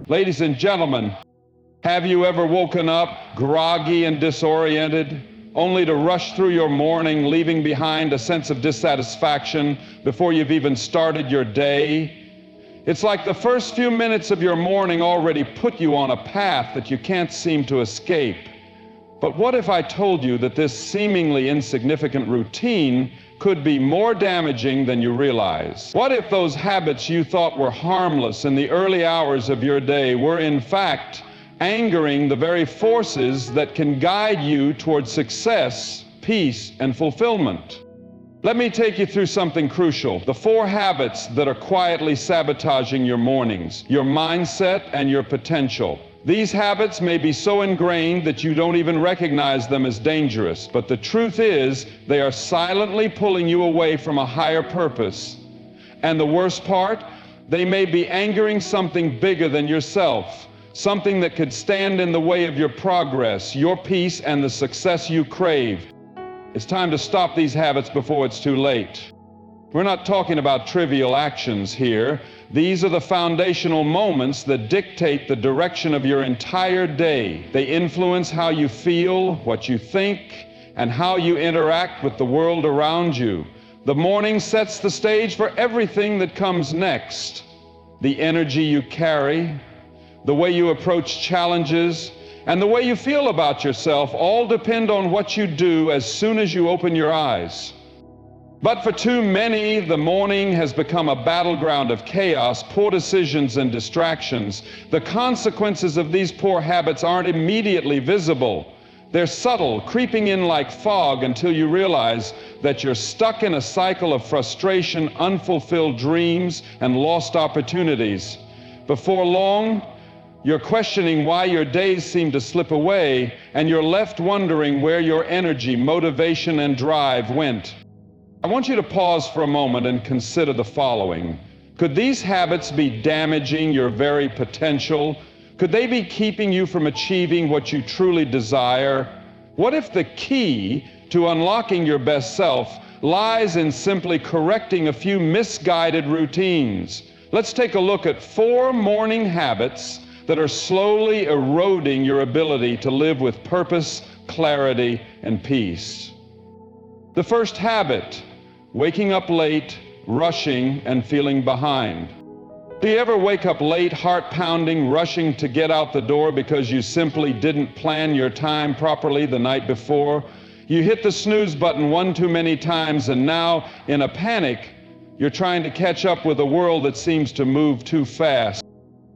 Ladies and gentlemen, have you ever woken up groggy and disoriented, only to rush through your morning, leaving behind a sense of dissatisfaction before you've even started your day? It's like the first few minutes of your morning already put you on a path that you can't seem to escape. But what if I told you that this seemingly insignificant routine could be more damaging than you realize? What if those habits you thought were harmless in the early hours of your day were in fact angering the very forces that can guide you toward success, peace, and fulfillment? Let me take you through something crucial: the 4 habits that are quietly sabotaging your mornings, your mindset, and your potential. These habits may be so ingrained that you don't even recognize them as dangerous, but the truth is they are silently pulling you away from a higher purpose. And the worst part, they may be angering something bigger than yourself, something that could stand in the way of your progress, your peace, and the success you crave. It's time to stop these habits before it's too late. We're not talking about trivial actions here. These are the foundational moments that dictate the direction of your entire day. They influence how you feel, what you think, and how you interact with the world around you. The morning sets the stage for everything that comes next. The energy you carry, the way you approach challenges, and the way you feel about yourself all depend on what you do as soon as you open your eyes. But for too many, the morning has become a battleground of chaos, poor decisions, and distractions. The consequences of these poor habits aren't immediately visible. They're subtle, creeping in like fog until you realize that you're stuck in a cycle of frustration, unfulfilled dreams, and lost opportunities. Before long, you're questioning why your days seem to slip away, and you're left wondering where your energy, motivation, and drive went. I want you to pause for a moment and consider the following. Could these habits be damaging your very potential? Could they be keeping you from achieving what you truly desire? What if the key to unlocking your best self lies in simply correcting a few misguided routines? Let's take a look at 4 morning habits that are slowly eroding your ability to live with purpose, clarity, and peace. The first habit: waking up late, rushing, and feeling behind. Do you ever wake up late, heart pounding, rushing to get out the door because you simply didn't plan your time properly the night before? You hit the snooze button one too many times, and now, in a panic, you're trying to catch up with a world that seems to move too fast.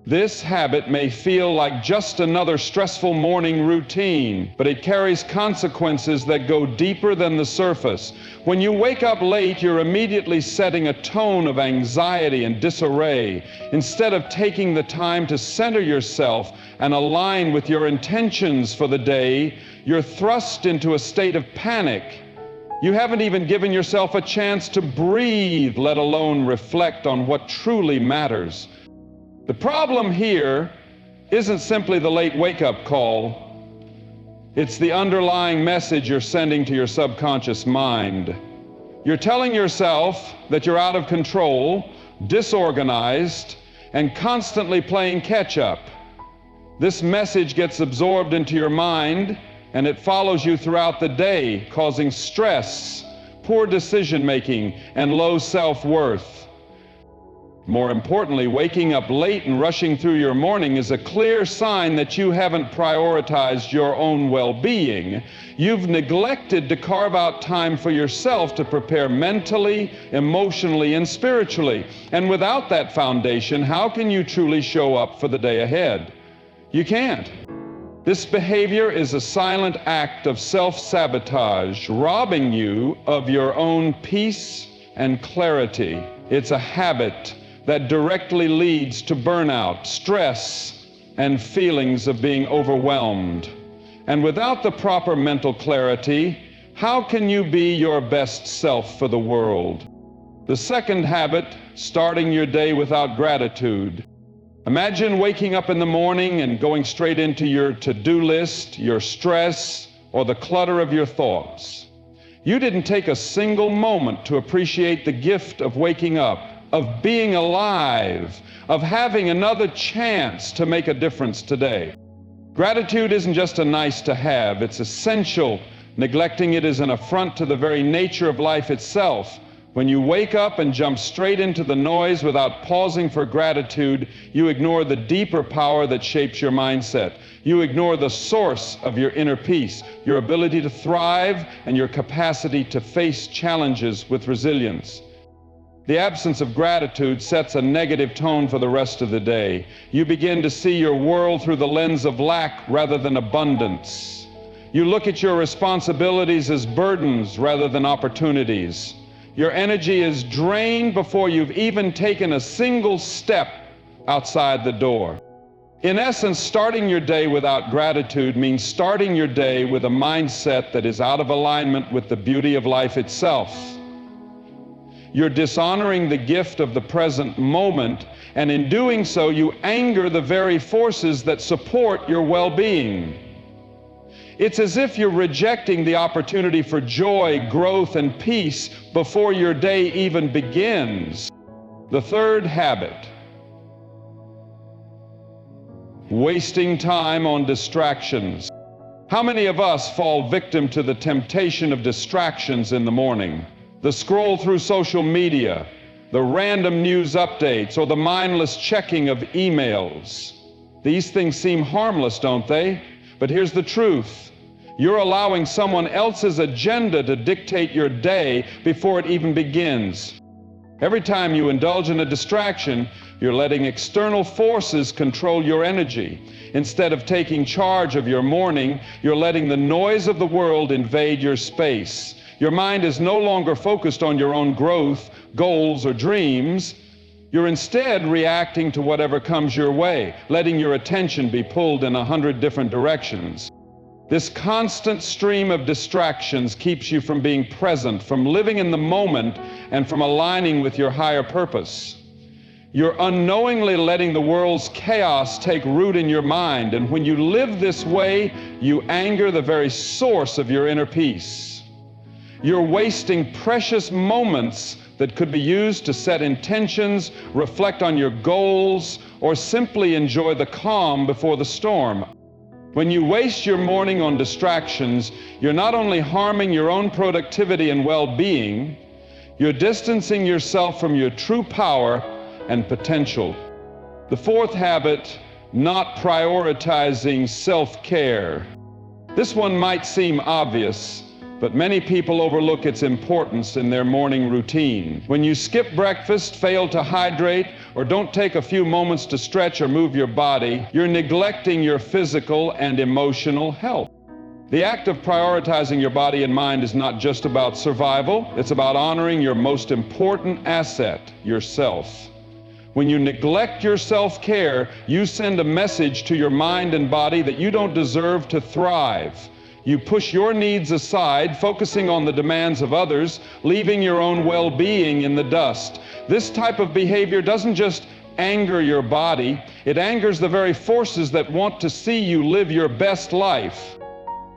This habit may feel like just another stressful morning routine, but it carries consequences that go deeper than the surface. When you wake up late, you're immediately setting a tone of anxiety and disarray. Instead of taking the time to center yourself and align with your intentions for the day, you're thrust into a state of panic. You haven't even given yourself a chance to breathe, let alone reflect on what truly matters. The problem here isn't simply the late wake-up call. It's the underlying message you're sending to your subconscious mind. You're telling yourself that you're out of control, disorganized, and constantly playing catch-up. This message gets absorbed into your mind, and it follows you throughout the day, causing stress, poor decision-making, and low self-worth. More importantly, waking up late and rushing through your morning is a clear sign that you haven't prioritized your own well-being. You've neglected to carve out time for yourself to prepare mentally, emotionally, and spiritually. And without that foundation, how can you truly show up for the day ahead? You can't. This behavior is a silent act of self-sabotage, robbing you of your own peace and clarity. It's a habit that directly leads to burnout, stress, and feelings of being overwhelmed. And without the proper mental clarity, how can you be your best self for the world? The second habit: starting your day without gratitude. Imagine waking up in the morning and going straight into your to-do list, your stress, or the clutter of your thoughts. You didn't take a single moment to appreciate the gift of waking up, of being alive, of having another chance to make a difference today. Gratitude isn't just a nice to have, it's essential. Neglecting it is an affront to the very nature of life itself. When you wake up and jump straight into the noise without pausing for gratitude, you ignore the deeper power that shapes your mindset. You ignore the source of your inner peace, your ability to thrive, and your capacity to face challenges with resilience. The absence of gratitude sets a negative tone for the rest of the day. You begin to see your world through the lens of lack rather than abundance. You look at your responsibilities as burdens rather than opportunities. Your energy is drained before you've even taken a single step outside the door. In essence, starting your day without gratitude means starting your day with a mindset that is out of alignment with the beauty of life itself. You're dishonoring the gift of the present moment, and in doing so, you anger the very forces that support your well-being. It's as if you're rejecting the opportunity for joy, growth, and peace before your day even begins. The third habit: wasting time on distractions. How many of us fall victim to the temptation of distractions in the morning? The scroll through social media, the random news updates, or the mindless checking of emails. These things seem harmless, don't they? But here's the truth. You're allowing someone else's agenda to dictate your day before it even begins. Every time you indulge in a distraction, you're letting external forces control your energy. Instead of taking charge of your morning, you're letting the noise of the world invade your space. Your mind is no longer focused on your own growth, goals, or dreams. You're instead reacting to whatever comes your way, letting your attention be pulled in 100 different directions. This constant stream of distractions keeps you from being present, from living in the moment, and from aligning with your higher purpose. You're unknowingly letting the world's chaos take root in your mind, and when you live this way, you anger the very source of your inner peace. You're wasting precious moments that could be used to set intentions, reflect on your goals, or simply enjoy the calm before the storm. When you waste your morning on distractions, you're not only harming your own productivity and well-being, you're distancing yourself from your true power and potential. The fourth habit: not prioritizing self-care. This one might seem obvious, but many people overlook its importance in their morning routine. When you skip breakfast, fail to hydrate, or don't take a few moments to stretch or move your body, you're neglecting your physical and emotional health. The act of prioritizing your body and mind is not just about survival, it's about honoring your most important asset, yourself. When you neglect your self-care, you send a message to your mind and body that you don't deserve to thrive. You push your needs aside, focusing on the demands of others, leaving your own well-being in the dust. This type of behavior doesn't just anger your body, it angers the very forces that want to see you live your best life.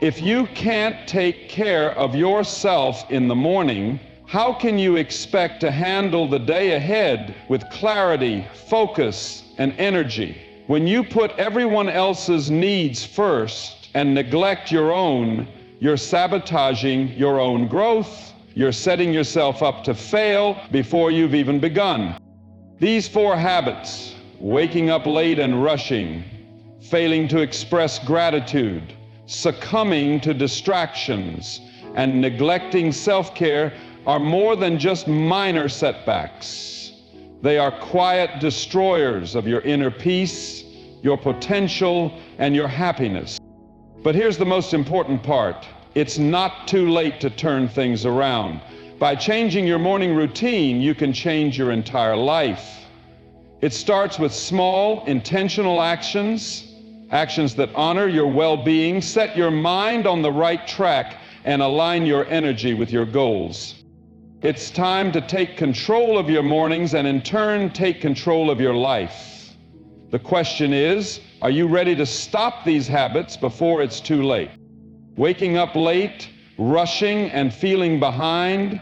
If you can't take care of yourself in the morning, how can you expect to handle the day ahead with clarity, focus, and energy? When you put everyone else's needs first and neglect your own, you're sabotaging your own growth. You're setting yourself up to fail before you've even begun. These four habits: waking up late and rushing, failing to express gratitude, succumbing to distractions, and neglecting self-care are more than just minor setbacks. They are quiet destroyers of your inner peace, your potential, and your happiness. But here's the most important part. It's not too late to turn things around. By changing your morning routine, you can change your entire life. It starts with small, intentional actions that honor your well-being, set your mind on the right track, and align your energy with your goals. It's time to take control of your mornings and in turn take control of your life. The question is, are you ready to stop these habits before it's too late? Waking up late, rushing, and feeling behind.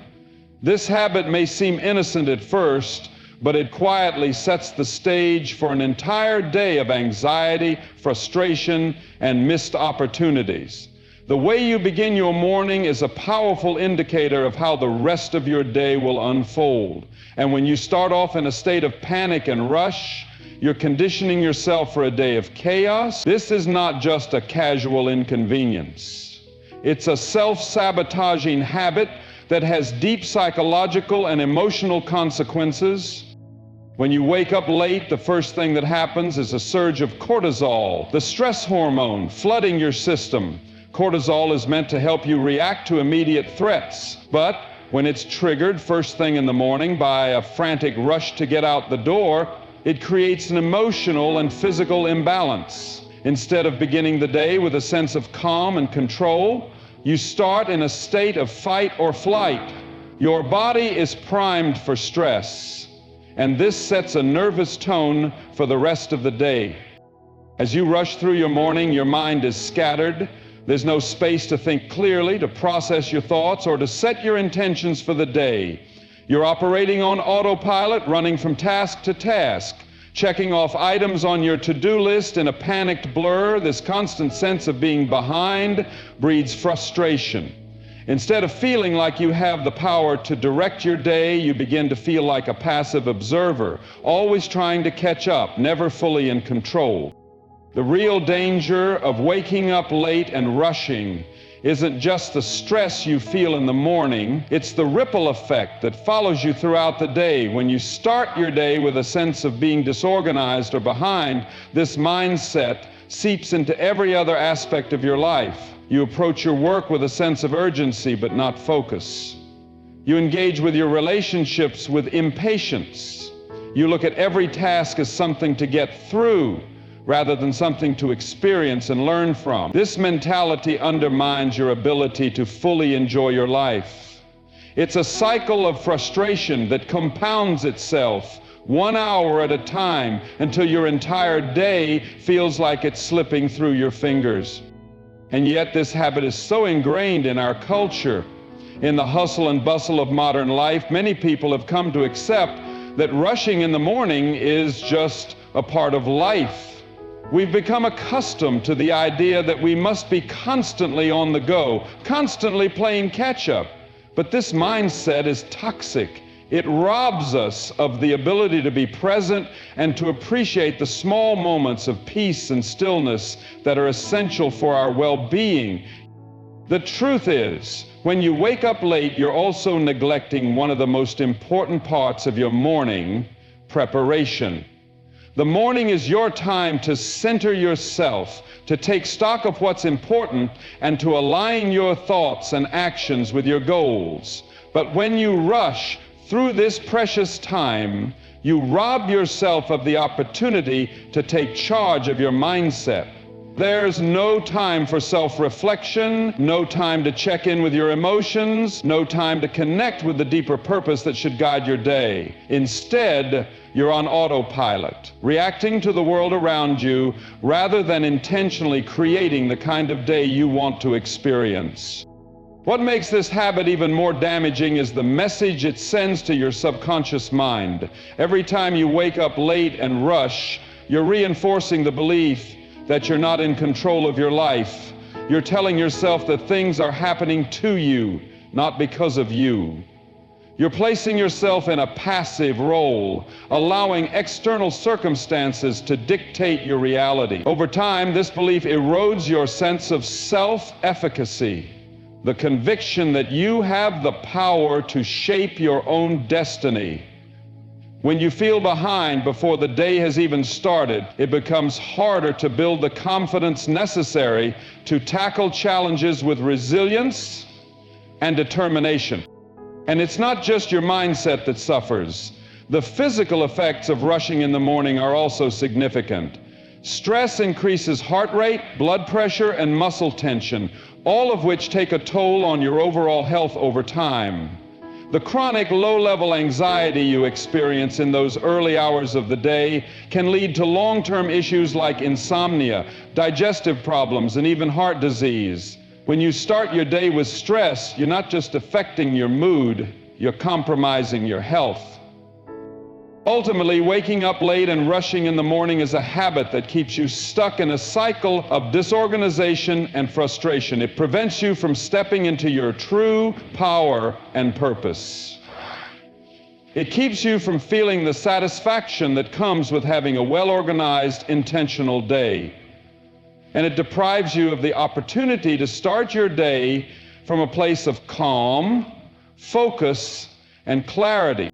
This habit may seem innocent at first, but it quietly sets the stage for an entire day of anxiety, frustration, and missed opportunities. The way you begin your morning is a powerful indicator of how the rest of your day will unfold. And when you start off in a state of panic and rush, you're conditioning yourself for a day of chaos. This is not just a casual inconvenience. It's a self-sabotaging habit that has deep psychological and emotional consequences. When you wake up late, the first thing that happens is a surge of cortisol, the stress hormone, flooding your system. Cortisol is meant to help you react to immediate threats, but when it's triggered first thing in the morning by a frantic rush to get out the door, it creates an emotional and physical imbalance. Instead of beginning the day with a sense of calm and control, you start in a state of fight or flight. Your body is primed for stress, and this sets a nervous tone for the rest of the day. As you rush through your morning, your mind is scattered. There's no space to think clearly, to process your thoughts, or to set your intentions for the day. You're operating on autopilot, running from task to task, checking off items on your to-do list in a panicked blur. This constant sense of being behind breeds frustration. Instead of feeling like you have the power to direct your day, you begin to feel like a passive observer, always trying to catch up, never fully in control. The real danger of waking up late and rushing isn't just the stress you feel in the morning, it's the ripple effect that follows you throughout the day. When you start your day with a sense of being disorganized or behind, this mindset seeps into every other aspect of your life. You approach your work with a sense of urgency but not focus. You engage with your relationships with impatience. You look at every task as something to get through rather than something to experience and learn from. This mentality undermines your ability to fully enjoy your life. It's a cycle of frustration that compounds itself 1 hour at a time until your entire day feels like it's slipping through your fingers. And yet this habit is so ingrained in our culture. In the hustle and bustle of modern life, many people have come to accept that rushing in the morning is just a part of life. We've become accustomed to the idea that we must be constantly on the go, constantly playing catch-up. But this mindset is toxic. It robs us of the ability to be present and to appreciate the small moments of peace and stillness that are essential for our well-being. The truth is, when you wake up late, you're also neglecting one of the most important parts of your morning, preparation. The morning is your time to center yourself, to take stock of what's important, and to align your thoughts and actions with your goals. But when you rush through this precious time, you rob yourself of the opportunity to take charge of your mindset. There's no time for self-reflection, no time to check in with your emotions, no time to connect with the deeper purpose that should guide your day. Instead, you're on autopilot, reacting to the world around you rather than intentionally creating the kind of day you want to experience. What makes this habit even more damaging is the message it sends to your subconscious mind. Every time you wake up late and rush, you're reinforcing the belief that you're not in control of your life. You're telling yourself that things are happening to you, not because of you. You're placing yourself in a passive role, allowing external circumstances to dictate your reality. Over time, this belief erodes your sense of self-efficacy, the conviction that you have the power to shape your own destiny. When you feel behind before the day has even started, it becomes harder to build the confidence necessary to tackle challenges with resilience and determination. And it's not just your mindset that suffers. The physical effects of rushing in the morning are also significant. Stress increases heart rate, blood pressure, and muscle tension, all of which take a toll on your overall health over time. The chronic low-level anxiety you experience in those early hours of the day can lead to long-term issues like insomnia, digestive problems, and even heart disease. When you start your day with stress, you're not just affecting your mood, you're compromising your health. Ultimately, waking up late and rushing in the morning is a habit that keeps you stuck in a cycle of disorganization and frustration. It prevents you from stepping into your true power and purpose. It keeps you from feeling the satisfaction that comes with having a well-organized, intentional day. And it deprives you of the opportunity to start your day from a place of calm, focus, and clarity.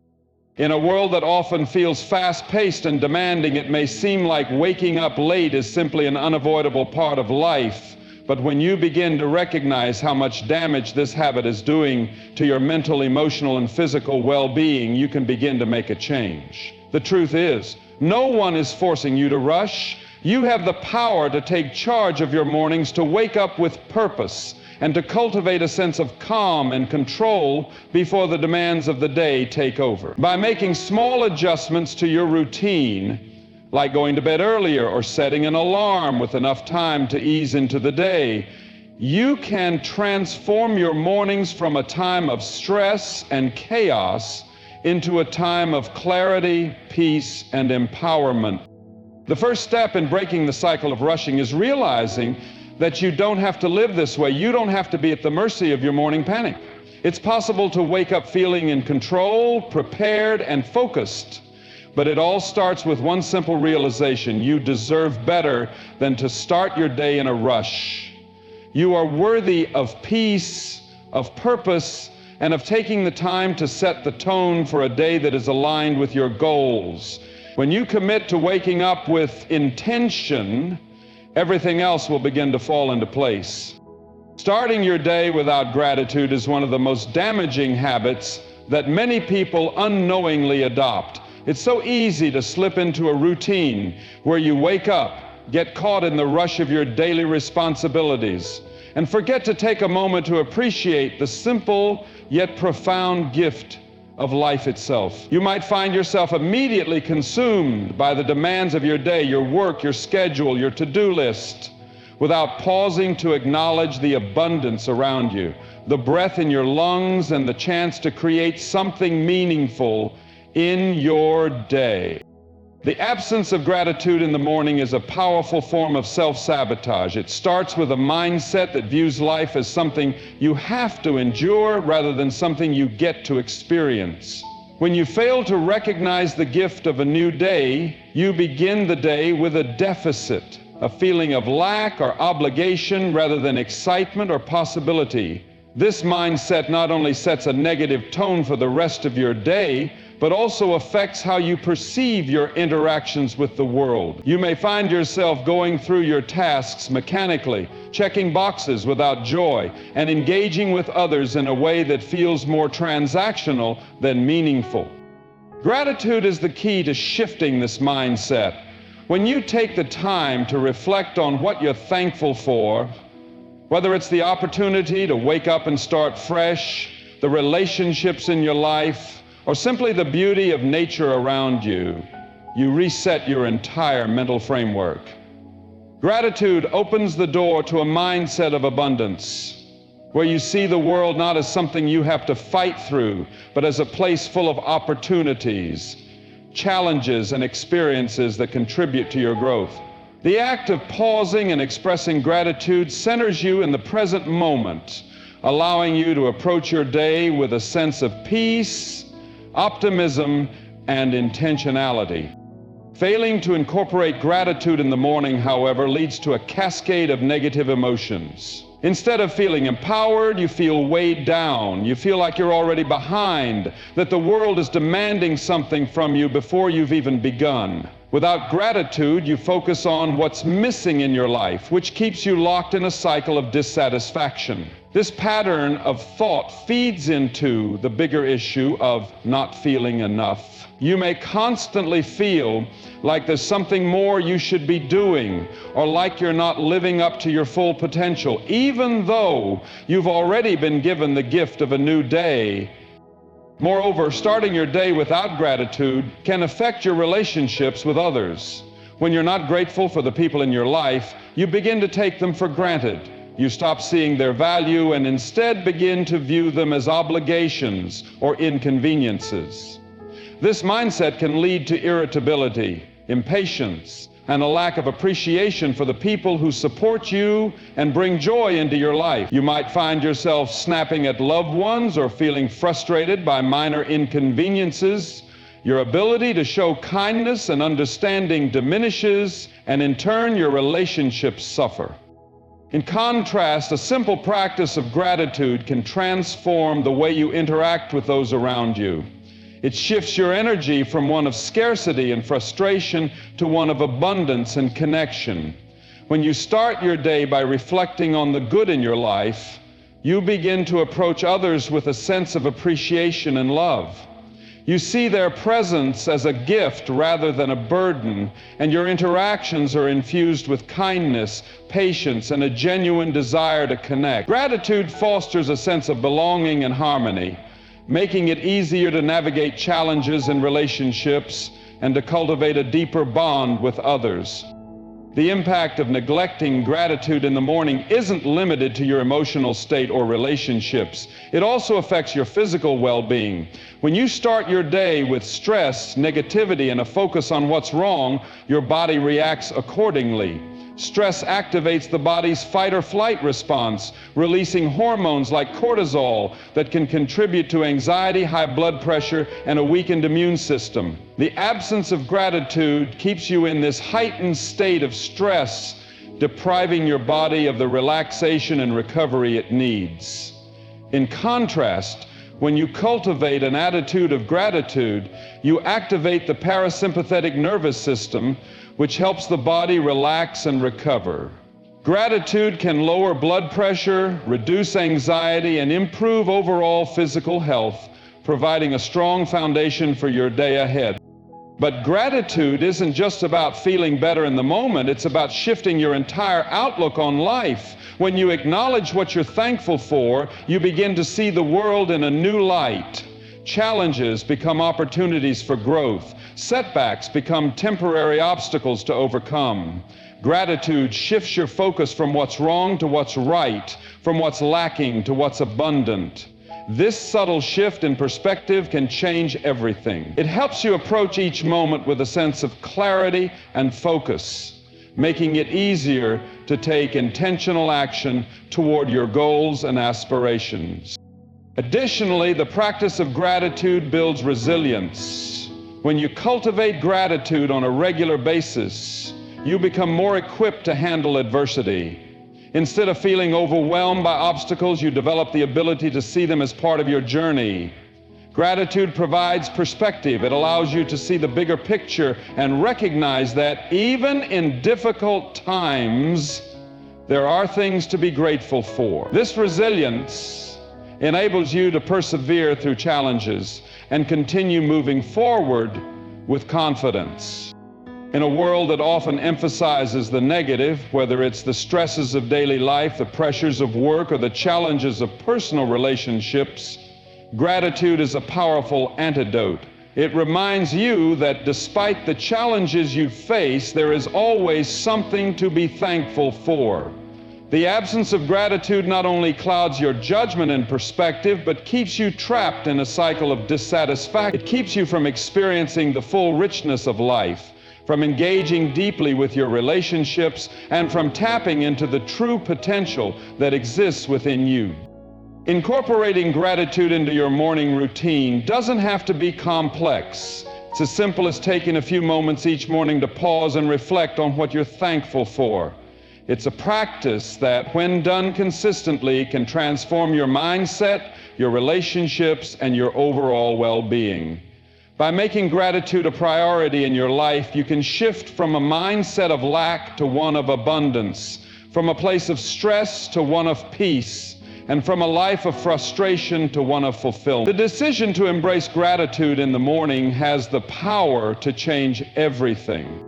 In a world that often feels fast-paced and demanding, it may seem like waking up late is simply an unavoidable part of life. But when you begin to recognize how much damage this habit is doing to your mental, emotional, and physical well-being, you can begin to make a change. The truth is, no one is forcing you to rush. You have the power to take charge of your mornings, to wake up with purpose, and to cultivate a sense of calm and control before the demands of the day take over. By making small adjustments to your routine, like going to bed earlier or setting an alarm with enough time to ease into the day, you can transform your mornings from a time of stress and chaos into a time of clarity, peace, and empowerment. The first step in breaking the cycle of rushing is realizing that you don't have to live this way. You don't have to be at the mercy of your morning panic. It's possible to wake up feeling in control, prepared, and focused. But it all starts with one simple realization: you deserve better than to start your day in a rush. You are worthy of peace, of purpose, and of taking the time to set the tone for a day that is aligned with your goals. When you commit to waking up with intention, everything else will begin to fall into place. Starting your day without gratitude is one of the most damaging habits that many people unknowingly adopt. It's so easy to slip into a routine where you wake up, get caught in the rush of your daily responsibilities, and forget to take a moment to appreciate the simple yet profound gift of life itself. You might find yourself immediately consumed by the demands of your day, your work, your schedule, your to-do list, without pausing to acknowledge the abundance around you, the breath in your lungs, and the chance to create something meaningful in your day. The absence of gratitude in the morning is a powerful form of self-sabotage. It starts with a mindset that views life as something you have to endure rather than something you get to experience. When you fail to recognize the gift of a new day, you begin the day with a deficit, a feeling of lack or obligation rather than excitement or possibility. This mindset not only sets a negative tone for the rest of your day, but also affects how you perceive your interactions with the world. You may find yourself going through your tasks mechanically, checking boxes without joy, and engaging with others in a way that feels more transactional than meaningful. Gratitude is the key to shifting this mindset. When you take the time to reflect on what you're thankful for, whether it's the opportunity to wake up and start fresh, the relationships in your life, or simply the beauty of nature around you, you reset your entire mental framework. Gratitude opens the door to a mindset of abundance, where you see the world not as something you have to fight through, but as a place full of opportunities, challenges, and experiences that contribute to your growth. The act of pausing and expressing gratitude centers you in the present moment, allowing you to approach your day with a sense of peace, optimism, and intentionality. Failing to incorporate gratitude in the morning, however, leads to a cascade of negative emotions. Instead of feeling empowered, you feel weighed down. You feel like you're already behind, that the world is demanding something from you before you've even begun. Without gratitude, you focus on what's missing in your life, which keeps you locked in a cycle of dissatisfaction. This pattern of thought feeds into the bigger issue of not feeling enough. You may constantly feel like there's something more you should be doing, or like you're not living up to your full potential, even though you've already been given the gift of a new day. Moreover, starting your day without gratitude can affect your relationships with others. When you're not grateful for the people in your life, you begin to take them for granted. You stop seeing their value and instead begin to view them as obligations or inconveniences. This mindset can lead to irritability, impatience, and a lack of appreciation for the people who support you and bring joy into your life. You might find yourself snapping at loved ones or feeling frustrated by minor inconveniences. Your ability to show kindness and understanding diminishes, and in turn, your relationships suffer. In contrast, a simple practice of gratitude can transform the way you interact with those around you. It shifts your energy from one of scarcity and frustration to one of abundance and connection. When you start your day by reflecting on the good in your life, you begin to approach others with a sense of appreciation and love. You see their presence as a gift rather than a burden, and your interactions are infused with kindness, patience, and a genuine desire to connect. Gratitude fosters a sense of belonging and harmony, making it easier to navigate challenges in relationships and to cultivate a deeper bond with others. The impact of neglecting gratitude in the morning isn't limited to your emotional state or relationships. It also affects your physical well-being. When you start your day with stress, negativity, and a focus on what's wrong, your body reacts accordingly. Stress activates the body's fight or flight response, releasing hormones like cortisol that can contribute to anxiety, high blood pressure, and a weakened immune system. The absence of gratitude keeps you in this heightened state of stress, depriving your body of the relaxation and recovery it needs. In contrast, when you cultivate an attitude of gratitude, you activate the parasympathetic nervous system, which helps the body relax and recover. Gratitude can lower blood pressure, reduce anxiety, and improve overall physical health, providing a strong foundation for your day ahead. But gratitude isn't just about feeling better in the moment, it's about shifting your entire outlook on life. When you acknowledge what you're thankful for, you begin to see the world in a new light. Challenges become opportunities for growth. Setbacks become temporary obstacles to overcome. Gratitude shifts your focus from what's wrong to what's right, from what's lacking to what's abundant. This subtle shift in perspective can change everything. It helps you approach each moment with a sense of clarity and focus, making it easier to take intentional action toward your goals and aspirations. Additionally, the practice of gratitude builds resilience. When you cultivate gratitude on a regular basis, you become more equipped to handle adversity. Instead of feeling overwhelmed by obstacles, you develop the ability to see them as part of your journey. Gratitude provides perspective. It allows you to see the bigger picture and recognize that even in difficult times, there are things to be grateful for. This resilience enables you to persevere through challenges and continue moving forward with confidence. In a world that often emphasizes the negative, whether it's the stresses of daily life, the pressures of work, or the challenges of personal relationships, gratitude is a powerful antidote. It reminds you that despite the challenges you face, there is always something to be thankful for. The absence of gratitude not only clouds your judgment and perspective, but keeps you trapped in a cycle of dissatisfaction. It keeps you from experiencing the full richness of life, from engaging deeply with your relationships, and from tapping into the true potential that exists within you. Incorporating gratitude into your morning routine doesn't have to be complex. It's as simple as taking a few moments each morning to pause and reflect on what you're thankful for. It's a practice that, when done consistently, can transform your mindset, your relationships, and your overall well-being. By making gratitude a priority in your life, you can shift from a mindset of lack to one of abundance, from a place of stress to one of peace, and from a life of frustration to one of fulfillment. The decision to embrace gratitude in the morning has the power to change everything.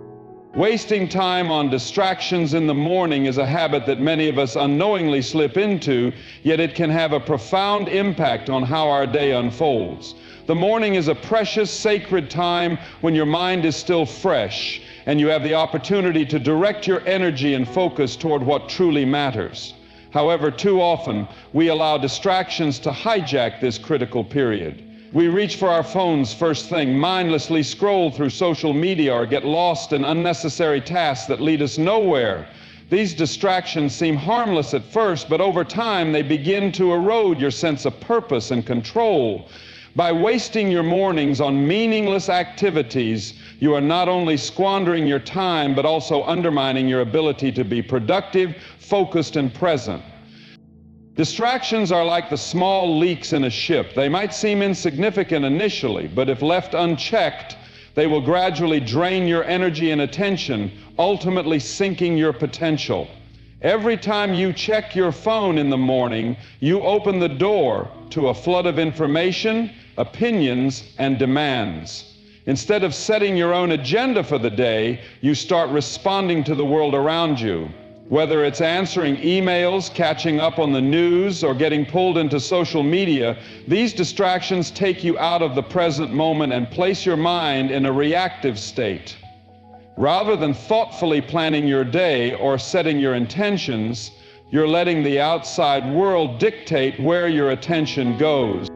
Wasting time on distractions in the morning is a habit that many of us unknowingly slip into, yet it can have a profound impact on how our day unfolds. The morning is a precious, sacred time when your mind is still fresh and you have the opportunity to direct your energy and focus toward what truly matters. However, too often we allow distractions to hijack this critical period. We reach for our phones first thing, mindlessly scroll through social media, or get lost in unnecessary tasks that lead us nowhere. These distractions seem harmless at first, but over time they begin to erode your sense of purpose and control. By wasting your mornings on meaningless activities, you are not only squandering your time, but also undermining your ability to be productive, focused, and present. Distractions are like the small leaks in a ship. They might seem insignificant initially, but if left unchecked, they will gradually drain your energy and attention, ultimately sinking your potential. Every time you check your phone in the morning, you open the door to a flood of information, opinions, and demands. Instead of setting your own agenda for the day, you start responding to the world around you. Whether it's answering emails, catching up on the news, or getting pulled into social media, these distractions take you out of the present moment and place your mind in a reactive state. Rather than thoughtfully planning your day or setting your intentions, you're letting the outside world dictate where your attention goes.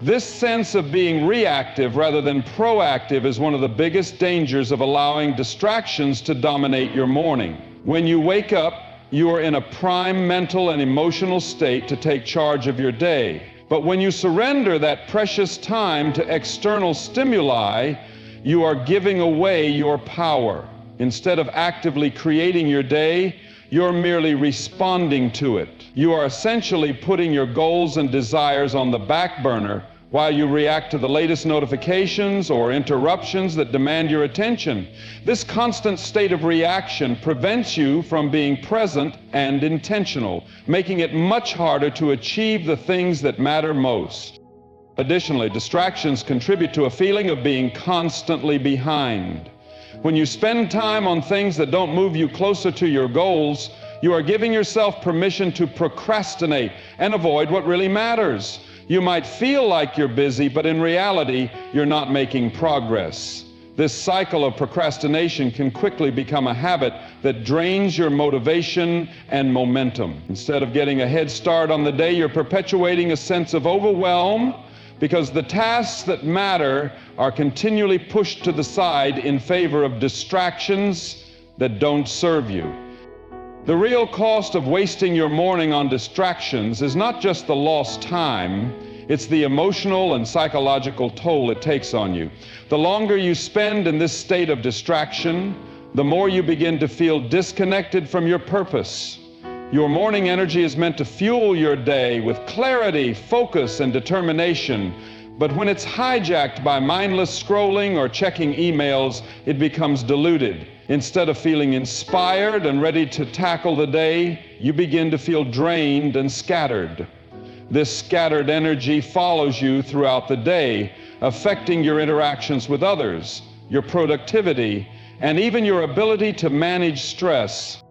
This sense of being reactive rather than proactive is one of the biggest dangers of allowing distractions to dominate your morning. When you wake up, you are in a prime mental and emotional state to take charge of your day. But when you surrender that precious time to external stimuli, you are giving away your power. Instead of actively creating your day, you're merely responding to it. You are essentially putting your goals and desires on the back burner while you react to the latest notifications or interruptions that demand your attention. This constant state of reaction prevents you from being present and intentional, making it much harder to achieve the things that matter most. Additionally, distractions contribute to a feeling of being constantly behind. When you spend time on things that don't move you closer to your goals, you are giving yourself permission to procrastinate and avoid what really matters. You might feel like you're busy, but in reality, you're not making progress. This cycle of procrastination can quickly become a habit that drains your motivation and momentum. Instead of getting a head start on the day, you're perpetuating a sense of overwhelm because the tasks that matter are continually pushed to the side in favor of distractions that don't serve you. The real cost of wasting your morning on distractions is not just the lost time, it's the emotional and psychological toll it takes on you. The longer you spend in this state of distraction, the more you begin to feel disconnected from your purpose. Your morning energy is meant to fuel your day with clarity, focus, and determination. But when it's hijacked by mindless scrolling or checking emails, it becomes diluted. Instead of feeling inspired and ready to tackle the day, you begin to feel drained and scattered. This scattered energy follows you throughout the day, affecting your interactions with others, your productivity, and even your ability to manage stress.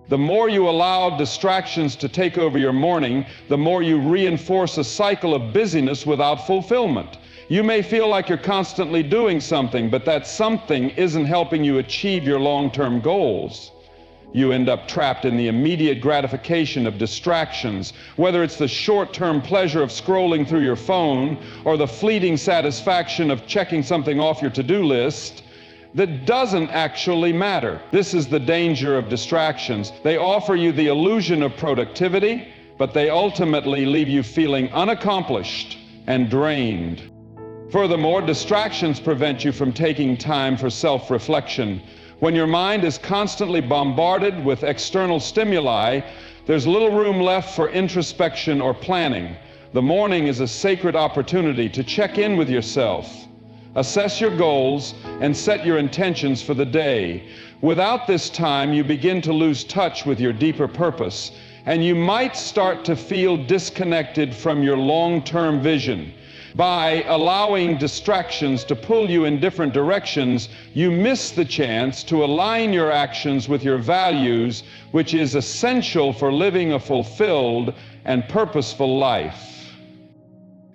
The more you allow distractions to take over your morning, the more you reinforce a cycle of busyness without fulfillment. You may feel like you're constantly doing something, but that something isn't helping you achieve your long-term goals. You end up trapped in the immediate gratification of distractions, whether it's the short-term pleasure of scrolling through your phone or the fleeting satisfaction of checking something off your to-do list that doesn't actually matter. This is the danger of distractions. They offer you the illusion of productivity, but they ultimately leave you feeling unaccomplished and drained. Furthermore, distractions prevent you from taking time for self-reflection. When your mind is constantly bombarded with external stimuli, there's little room left for introspection or planning. The morning is a sacred opportunity to check in with yourself, assess your goals, and set your intentions for the day. Without this time, you begin to lose touch with your deeper purpose, and you might start to feel disconnected from your long-term vision. By allowing distractions to pull you in different directions, you miss the chance to align your actions with your values, which is essential for living a fulfilled and purposeful life.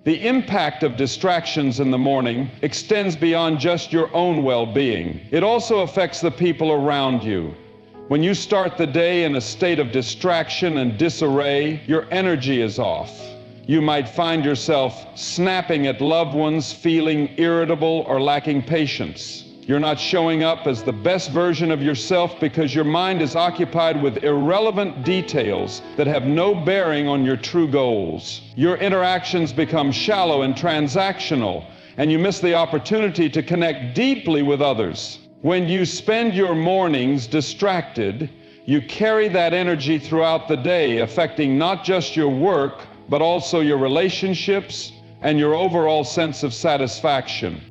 The impact of distractions in the morning extends beyond just your own well-being. It also affects the people around you. When you start the day in a state of distraction and disarray, your energy is off. You might find yourself snapping at loved ones, feeling irritable or lacking patience. You're not showing up as the best version of yourself because your mind is occupied with irrelevant details that have no bearing on your true goals. Your interactions become shallow and transactional, and you miss the opportunity to connect deeply with others. When you spend your mornings distracted, you carry that energy throughout the day, affecting not just your work, but also your relationships and your overall sense of satisfaction.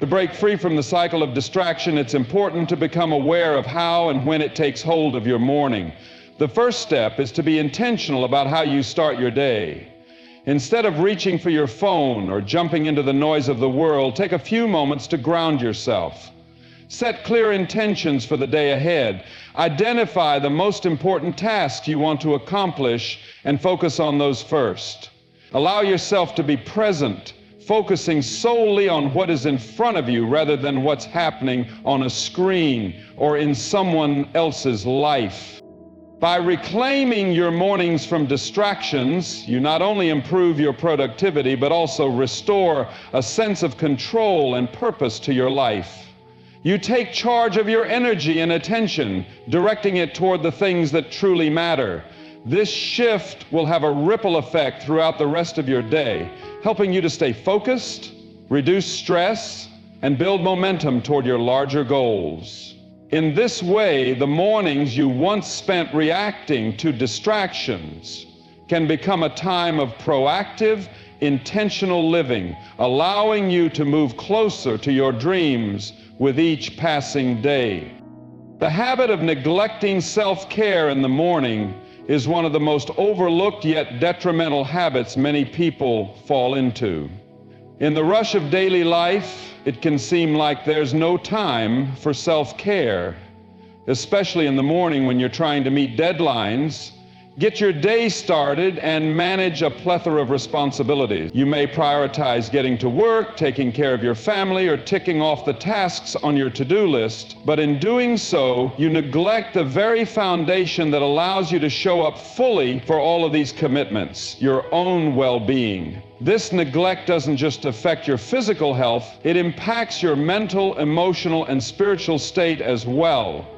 To break free from the cycle of distraction, it's important to become aware of how and when it takes hold of your morning. The first step is to be intentional about how you start your day. Instead of reaching for your phone or jumping into the noise of the world, take a few moments to ground yourself. Set clear intentions for the day ahead. Identify the most important tasks you want to accomplish and focus on those first. Allow yourself to be present, focusing solely on what is in front of you rather than what's happening on a screen or in someone else's life. By reclaiming your mornings from distractions, you not only improve your productivity, but also restore a sense of control and purpose to your life. You take charge of your energy and attention, directing it toward the things that truly matter. This shift will have a ripple effect throughout the rest of your day, helping you to stay focused, reduce stress, and build momentum toward your larger goals. In this way, the mornings you once spent reacting to distractions can become a time of proactive, intentional living, allowing you to move closer to your dreams with each passing day. The habit of neglecting self-care in the morning is one of the most overlooked yet detrimental habits many people fall into. In the rush of daily life, it can seem like there's no time for self-care, especially in the morning when you're trying to meet deadlines, get your day started, and manage a plethora of responsibilities. You may prioritize getting to work, taking care of your family, or ticking off the tasks on your to-do list, but in doing so, you neglect the very foundation that allows you to show up fully for all of these commitments, your own well-being. This neglect doesn't just affect your physical health, it impacts your mental, emotional, and spiritual state as well.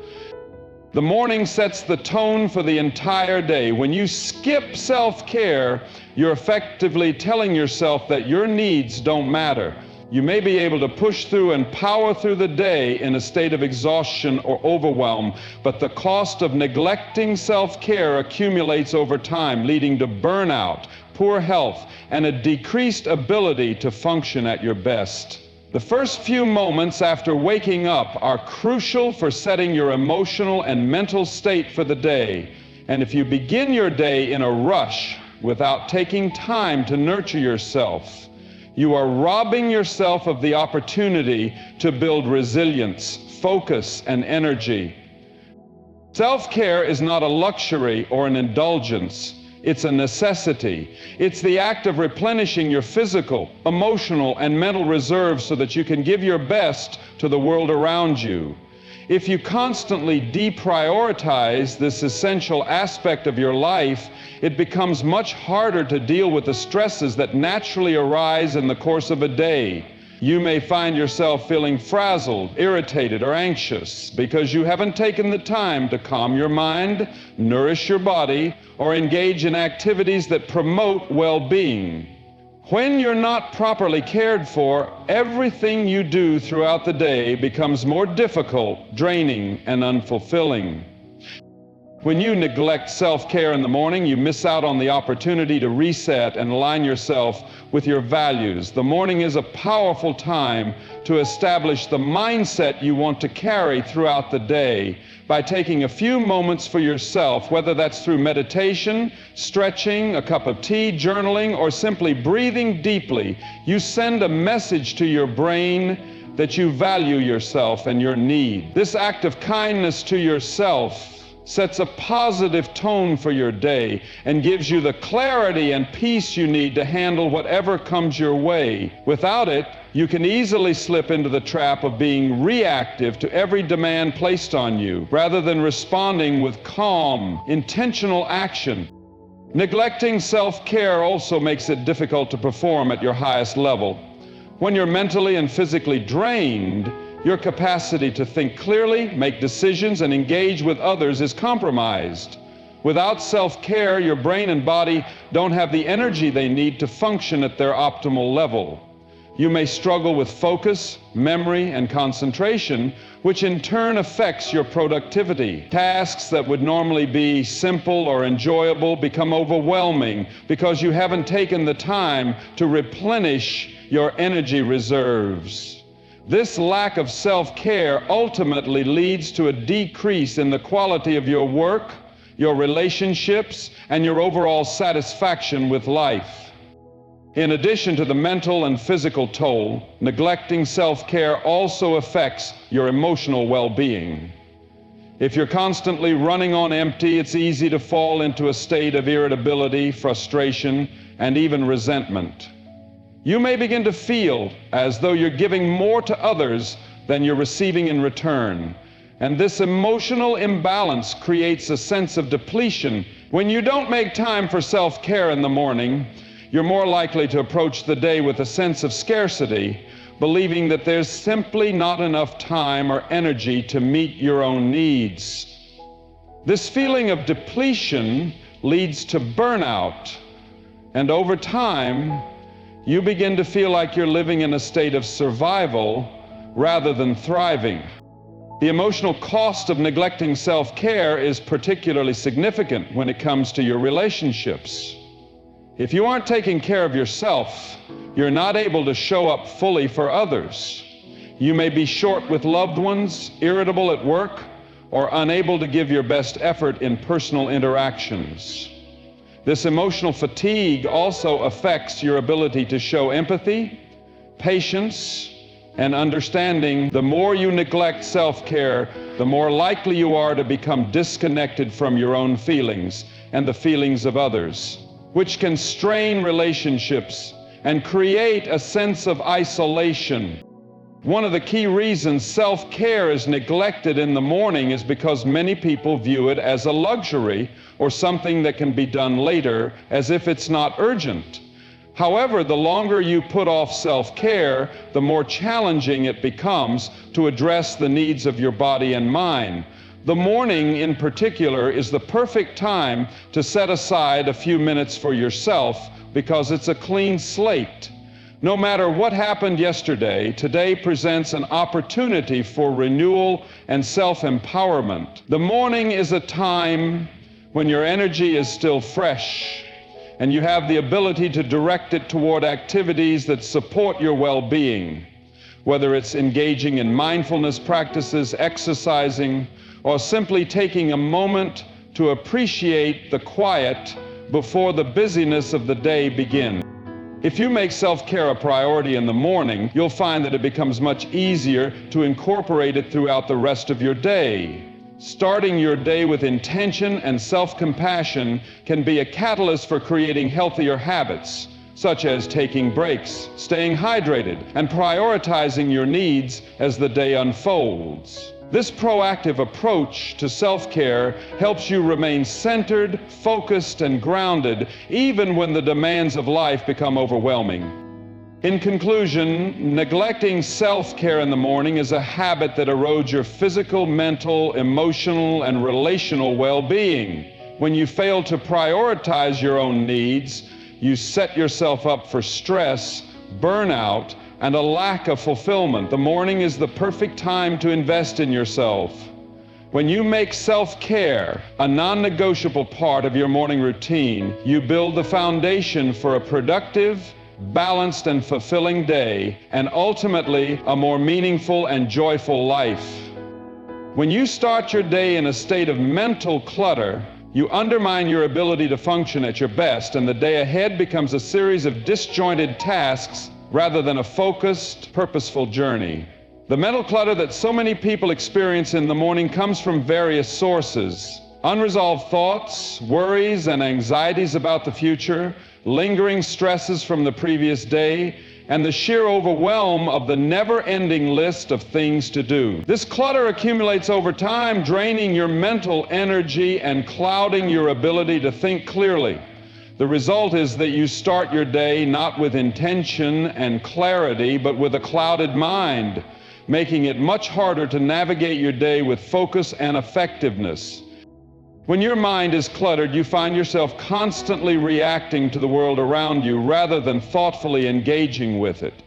The morning sets the tone for the entire day. When you skip self-care, you're effectively telling yourself that your needs don't matter. You may be able to push through and power through the day in a state of exhaustion or overwhelm, but the cost of neglecting self-care accumulates over time, leading to burnout, poor health, and a decreased ability to function at your best. The first few moments after waking up are crucial for setting your emotional and mental state for the day. And if you begin your day in a rush without taking time to nurture yourself, you are robbing yourself of the opportunity to build resilience, focus, and energy. Self-care is not a luxury or an indulgence. It's a necessity. It's the act of replenishing your physical, emotional, and mental reserves so that you can give your best to the world around you. If you constantly deprioritize this essential aspect of your life, it becomes much harder to deal with the stresses that naturally arise in the course of a day. You may find yourself feeling frazzled, irritated, or anxious because you haven't taken the time to calm your mind, nourish your body, or engage in activities that promote well-being. When you're not properly cared for, everything you do throughout the day becomes more difficult, draining, and unfulfilling. When you neglect self-care in the morning, you miss out on the opportunity to reset and align yourself with your values. The morning is a powerful time to establish the mindset you want to carry throughout the day by taking a few moments for yourself, whether that's through meditation, stretching, a cup of tea, journaling, or simply breathing deeply. You send a message to your brain that you value yourself and your need. This act of kindness to yourself sets a positive tone for your day and gives you the clarity and peace you need to handle whatever comes your way. Without it, you can easily slip into the trap of being reactive to every demand placed on you, rather than responding with calm, intentional action. Neglecting self-care also makes it difficult to perform at your highest level. When you're mentally and physically drained, your capacity to think clearly, make decisions, and engage with others is compromised. Without self-care, your brain and body don't have the energy they need to function at their optimal level. You may struggle with focus, memory, and concentration, which in turn affects your productivity. Tasks that would normally be simple or enjoyable become overwhelming because you haven't taken the time to replenish your energy reserves. This lack of self-care ultimately leads to a decrease in the quality of your work, your relationships, and your overall satisfaction with life. In addition to the mental and physical toll, neglecting self-care also affects your emotional well-being. If you're constantly running on empty, it's easy to fall into a state of irritability, frustration, and even resentment. You may begin to feel as though you're giving more to others than you're receiving in return. And this emotional imbalance creates a sense of depletion. When you don't make time for self-care in the morning, you're more likely to approach the day with a sense of scarcity, believing that there's simply not enough time or energy to meet your own needs. This feeling of depletion leads to burnout, and over time, you begin to feel like you're living in a state of survival rather than thriving. The emotional cost of neglecting self-care is particularly significant when it comes to your relationships. If you aren't taking care of yourself, you're not able to show up fully for others. You may be short with loved ones, irritable at work, or unable to give your best effort in personal interactions. This emotional fatigue also affects your ability to show empathy, patience, and understanding. The more you neglect self-care, the more likely you are to become disconnected from your own feelings and the feelings of others, which can strain relationships and create a sense of isolation. One of the key reasons self-care is neglected in the morning is because many people view it as a luxury or something that can be done later, as if it's not urgent. However, the longer you put off self-care, the more challenging it becomes to address the needs of your body and mind. The morning, in particular, is the perfect time to set aside a few minutes for yourself because it's a clean slate. No matter what happened yesterday, today presents an opportunity for renewal and self-empowerment. The morning is a time when your energy is still fresh, and you have the ability to direct it toward activities that support your well-being, whether it's engaging in mindfulness practices, exercising, or simply taking a moment to appreciate the quiet before the busyness of the day begins. If you make self-care a priority in the morning, you'll find that it becomes much easier to incorporate it throughout the rest of your day. Starting your day with intention and self-compassion can be a catalyst for creating healthier habits, such as taking breaks, staying hydrated, and prioritizing your needs as the day unfolds. This proactive approach to self-care helps you remain centered, focused, and grounded, even when the demands of life become overwhelming. In conclusion, neglecting self-care in the morning is a habit that erodes your physical, mental, emotional, and relational well-being. When you fail to prioritize your own needs, you set yourself up for stress, burnout, and a lack of fulfillment. The morning is the perfect time to invest in yourself. When you make self-care a non-negotiable part of your morning routine, you build the foundation for a productive, balanced, and fulfilling day, and ultimately a more meaningful and joyful life. When you start your day in a state of mental clutter, you undermine your ability to function at your best, and the day ahead becomes a series of disjointed tasks rather than a focused, purposeful journey. The mental clutter that so many people experience in the morning comes from various sources. Unresolved thoughts, worries, and anxieties about the future, lingering stresses from the previous day, and the sheer overwhelm of the never-ending list of things to do. This clutter accumulates over time, draining your mental energy and clouding your ability to think clearly. The result is that you start your day not with intention and clarity, but with a clouded mind, making it much harder to navigate your day with focus and effectiveness. When your mind is cluttered, you find yourself constantly reacting to the world around you rather than thoughtfully engaging with it.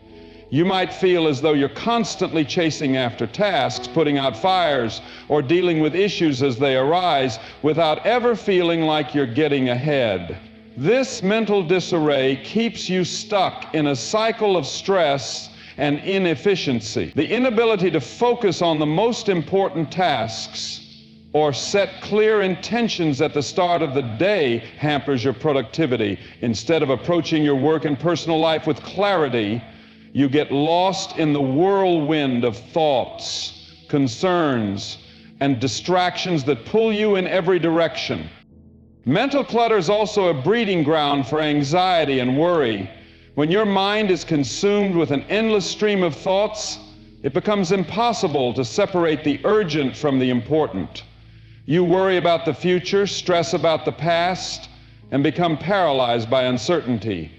You might feel as though you're constantly chasing after tasks, putting out fires, or dealing with issues as they arise without ever feeling like you're getting ahead. This mental disarray keeps you stuck in a cycle of stress and inefficiency. The inability to focus on the most important tasks or set clear intentions at the start of the day hampers your productivity. Instead of approaching your work and personal life with clarity, you get lost in the whirlwind of thoughts, concerns, and distractions that pull you in every direction. Mental clutter is also a breeding ground for anxiety and worry. When your mind is consumed with an endless stream of thoughts, it becomes impossible to separate the urgent from the important. You worry about the future, stress about the past, and become paralyzed by uncertainty.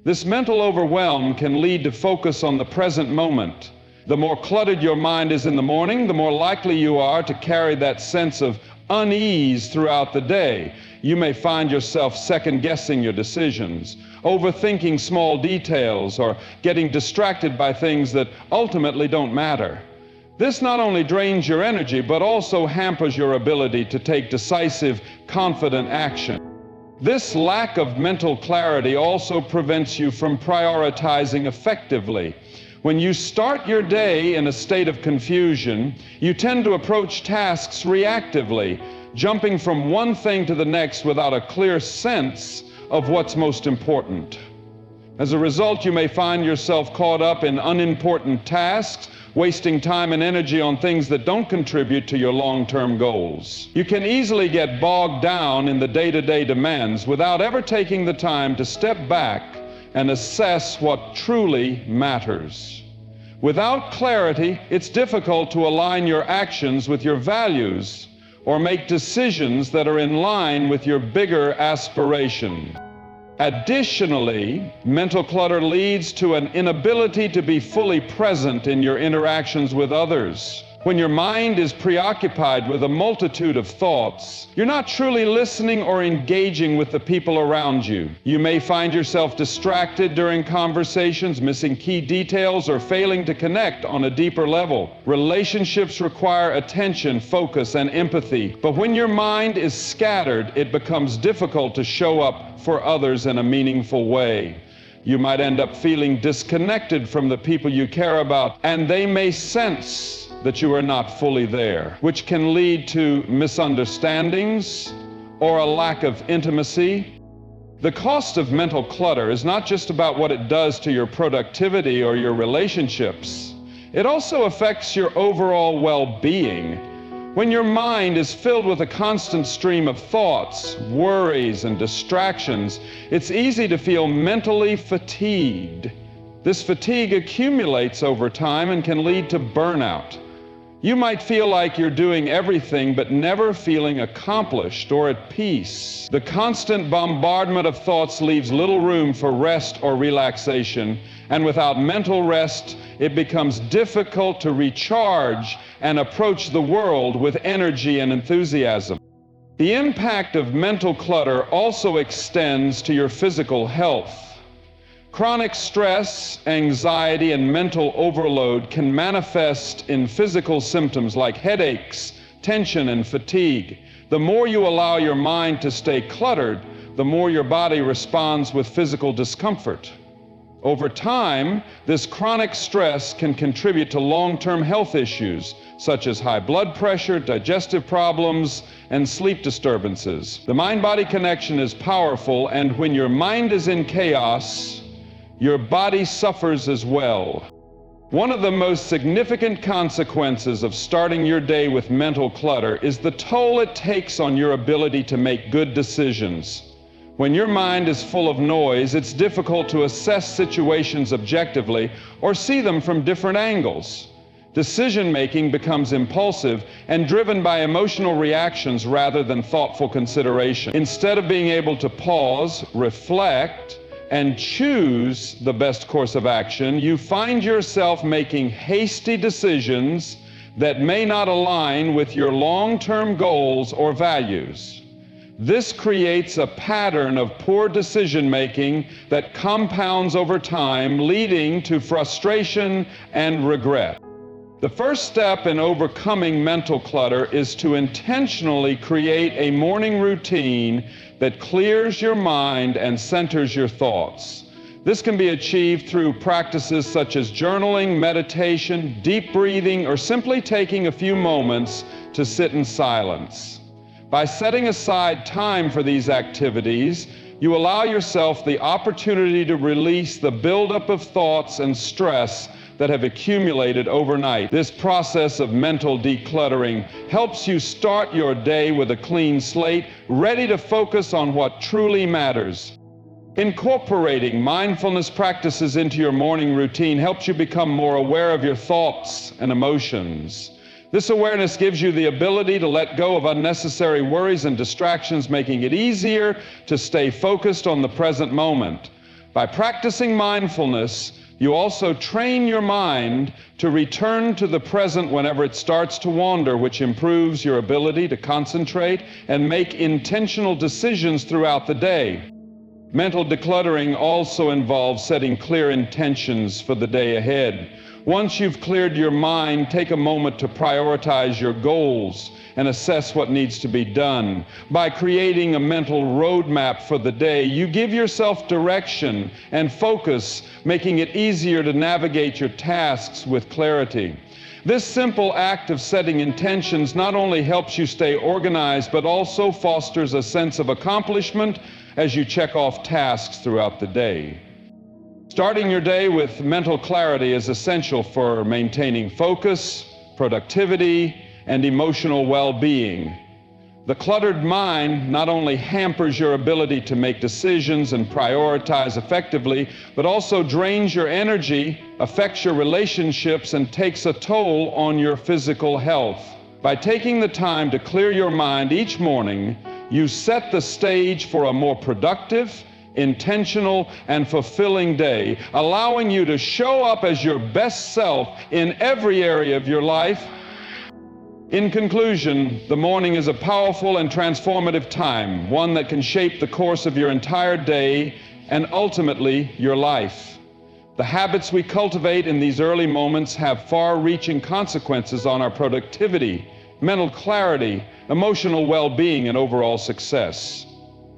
This mental overwhelm can lead to focus on the present moment. The more cluttered your mind is in the morning, the more likely you are to carry that sense of unease throughout the day. You may find yourself second-guessing your decisions, overthinking small details, or getting distracted by things that ultimately don't matter. This not only drains your energy, but also hampers your ability to take decisive, confident action. This lack of mental clarity also prevents you from prioritizing effectively. When you start your day in a state of confusion, you tend to approach tasks reactively, jumping from one thing to the next without a clear sense of what's most important. As a result, you may find yourself caught up in unimportant tasks, wasting time and energy on things that don't contribute to your long-term goals. You can easily get bogged down in the day-to-day demands without ever taking the time to step back and assess what truly matters. Without clarity, it's difficult to align your actions with your values or make decisions that are in line with your bigger aspiration. Additionally, mental clutter leads to an inability to be fully present in your interactions with others. When your mind is preoccupied with a multitude of thoughts, you're not truly listening or engaging with the people around you. You may find yourself distracted during conversations, missing key details, or failing to connect on a deeper level. Relationships require attention, focus, and empathy, but when your mind is scattered, it becomes difficult to show up for others in a meaningful way. You might end up feeling disconnected from the people you care about, and they may sense that you are not fully there, which can lead to misunderstandings or a lack of intimacy. The cost of mental clutter is not just about what it does to your productivity or your relationships. It also affects your overall well-being. When your mind is filled with a constant stream of thoughts, worries, and distractions, it's easy to feel mentally fatigued. This fatigue accumulates over time and can lead to burnout. You might feel like you're doing everything but never feeling accomplished or at peace. The constant bombardment of thoughts leaves little room for rest or relaxation, and without mental rest, it becomes difficult to recharge and approach the world with energy and enthusiasm. The impact of mental clutter also extends to your physical health. Chronic stress, anxiety, and mental overload can manifest in physical symptoms like headaches, tension, and fatigue. The more you allow your mind to stay cluttered, the more your body responds with physical discomfort. Over time, this chronic stress can contribute to long-term health issues such as high blood pressure, digestive problems, and sleep disturbances. The mind-body connection is powerful, and when your mind is in chaos, your body suffers as well. One of the most significant consequences of starting your day with mental clutter is the toll it takes on your ability to make good decisions. When your mind is full of noise, it's difficult to assess situations objectively or see them from different angles. Decision-making becomes impulsive and driven by emotional reactions rather than thoughtful consideration. Instead of being able to pause, reflect, and choose the best course of action, you find yourself making hasty decisions that may not align with your long-term goals or values. This creates a pattern of poor decision-making that compounds over time, leading to frustration and regret. The first step in overcoming mental clutter is to intentionally create a morning routine that clears your mind and centers your thoughts. This can be achieved through practices such as journaling, meditation, deep breathing, or simply taking a few moments to sit in silence. By setting aside time for these activities, you allow yourself the opportunity to release the buildup of thoughts and stress that have accumulated overnight. This process of mental decluttering helps you start your day with a clean slate, ready to focus on what truly matters. Incorporating mindfulness practices into your morning routine helps you become more aware of your thoughts and emotions. This awareness gives you the ability to let go of unnecessary worries and distractions, making it easier to stay focused on the present moment. By practicing mindfulness, you also train your mind to return to the present whenever it starts to wander, which improves your ability to concentrate and make intentional decisions throughout the day. Mental decluttering also involves setting clear intentions for the day ahead. Once you've cleared your mind, take a moment to prioritize your goals and assess what needs to be done. By creating a mental roadmap for the day, you give yourself direction and focus, making it easier to navigate your tasks with clarity. This simple act of setting intentions not only helps you stay organized, but also fosters a sense of accomplishment as you check off tasks throughout the day. Starting your day with mental clarity is essential for maintaining focus, productivity, and emotional well-being. The cluttered mind not only hampers your ability to make decisions and prioritize effectively, but also drains your energy, affects your relationships, and takes a toll on your physical health. By taking the time to clear your mind each morning, you set the stage for a more productive, intentional, and fulfilling day, allowing you to show up as your best self in every area of your life. In conclusion, the morning is a powerful and transformative time, one that can shape the course of your entire day and ultimately your life. The habits we cultivate in these early moments have far-reaching consequences on our productivity, mental clarity, emotional well-being, and overall success.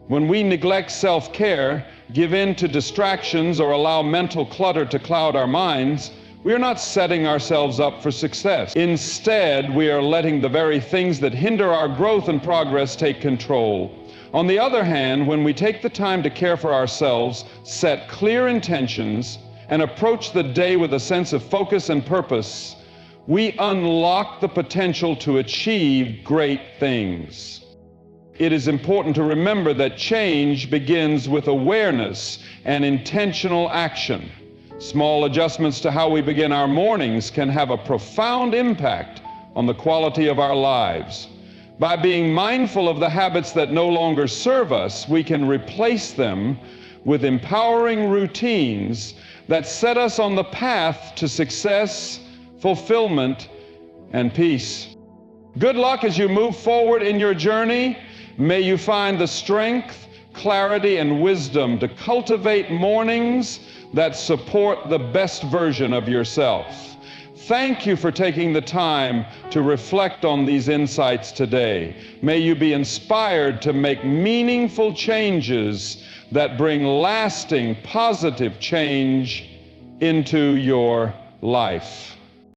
When we neglect self-care, give in to distractions, or allow mental clutter to cloud our minds, we are not setting ourselves up for success. Instead, we are letting the very things that hinder our growth and progress take control. On the other hand, when we take the time to care for ourselves, set clear intentions, and approach the day with a sense of focus and purpose, we unlock the potential to achieve great things. It is important to remember that change begins with awareness and intentional action. Small adjustments to how we begin our mornings can have a profound impact on the quality of our lives. By being mindful of the habits that no longer serve us, we can replace them with empowering routines that set us on the path to success, fulfillment, and peace. Good luck as you move forward in your journey. May you find the strength, clarity, and wisdom to cultivate mornings that support the best version of yourself. Thank you for taking the time to reflect on these insights today. May you be inspired to make meaningful changes that bring lasting, positive change into your life.